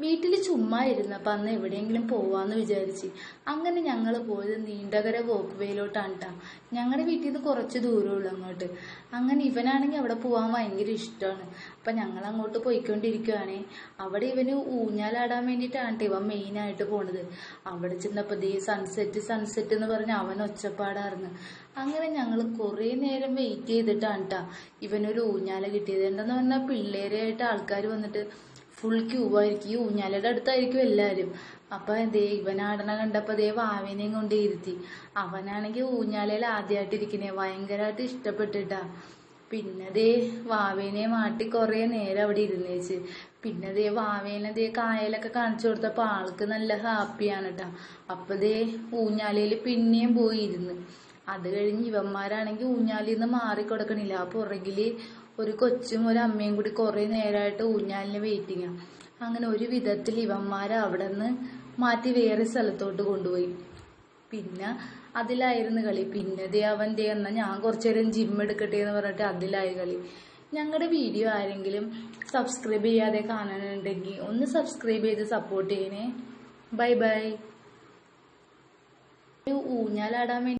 വീട്ടിൽ ചുമ്മാ ഇരുന്നപ്പോൾ അന്ന് എവിടെയെങ്കിലും പോവാന്ന് വിചാരിച്ച് അങ്ങനെ ഞങ്ങൾ പോയത് നീണ്ടകര വോക്ക് വേയിലോട്ടാണ് കേട്ടോ. ഞങ്ങളുടെ വീട്ടിൽ നിന്ന് കുറച്ച് ദൂരമുള്ളൂ അങ്ങോട്ട്. അങ്ങനെ ഇവനാണെങ്കിൽ അവിടെ പോവാൻ ഭയങ്കര ഇഷ്ടമാണ്. അപ്പം ഞങ്ങൾ അങ്ങോട്ട് പോയിക്കൊണ്ടിരിക്കുകയാണേ. അവിടെ ഇവന് ഊഞ്ഞാലാടാൻ വേണ്ടിയിട്ടാണ് ഇവൻ മെയിനായിട്ട് പോണത്. അവിടെ ചെന്നപ്പോൾ ദേ സൺസെറ്റ് എന്ന് പറഞ്ഞ് അവൻ ഒച്ചപ്പാടായിരുന്നു. അങ്ങനെ ഞങ്ങൾ കുറേ നേരം വെയിറ്റ് ചെയ്തിട്ടാണ് കേട്ടോ ഇവനൊരു ഊഞ്ഞാല കിട്ടിയത്. എന്താന്ന് പറഞ്ഞാൽ പിള്ളേരായിട്ട് ആൾക്കാർ വന്നിട്ട് ഫുൾ ക്യൂ ആയിരിക്കും. ഈ ഊഞ്ഞാലയുടെ അടുത്തായിരിക്കും എല്ലാവരും. അപ്പൊ ദേ ഇവനാടണ കണ്ടപ്പോ ദേ വാവേനെയും കൊണ്ട് ഇരുത്തി. അവനാണെങ്കിൽ ഊഞ്ഞാലയിൽ ആദ്യമായിട്ടിരിക്കണേ, ഭയങ്കരമായിട്ട് ഇഷ്ടപ്പെട്ടിട്ടാ. പിന്നെ ദേ വാവേനെ മാട്ടി കുറേ നേരം അവിടെ ഇരുന്നേച്ച്. പിന്നെ ദേ വാവേനെ ദേ കായലൊക്കെ കാണിച്ചു കൊടുത്തപ്പോ ആൾക്ക് നല്ല ഹാപ്പിയാണ് കേട്ടാ. അപ്പൊ ദേ ഊഞ്ഞാലയിൽ പിന്നെയും പോയി ഇരുന്ന്. അത് കഴിഞ്ഞ് ഇവന്മാരാണെങ്കിൽ ഊഞ്ഞാലിൽ നിന്ന് മാറിക്കൊടുക്കണില്ല. ആ പുറകില് ഒരു കൊച്ചും ഒരു അമ്മയും കൂടി കുറെ നേരമായിട്ട് ഊഞ്ഞാലിന് വെയിറ്റിംഗ്. അങ്ങനെ ഒരു വിധത്തിൽ ഇവന്മാരെ അവിടെ നിന്ന് മാറ്റി വേറെ സ്ഥലത്തോട്ട് കൊണ്ടുപോയി. പിന്നെ അതിലായിരുന്നു കളി. പിന്നെ ദേ അവൻ ദേ എന്നാ ഞാൻ കുറച്ചു നേരം ജിം എടുക്കട്ടെ എന്ന് പറഞ്ഞിട്ട് അതിലായി കളി. ഞങ്ങളുടെ വീഡിയോ ആരെങ്കിലും സബ്സ്ക്രൈബ് ചെയ്യാതെ കാണാനുണ്ടെങ്കിൽ ഒന്ന് സബ്സ്ക്രൈബ് ചെയ്ത് സപ്പോർട്ട് ചെയ്യണേ. Bye bye. ഊഞ്ഞാലാടാൻ വേണ്ടി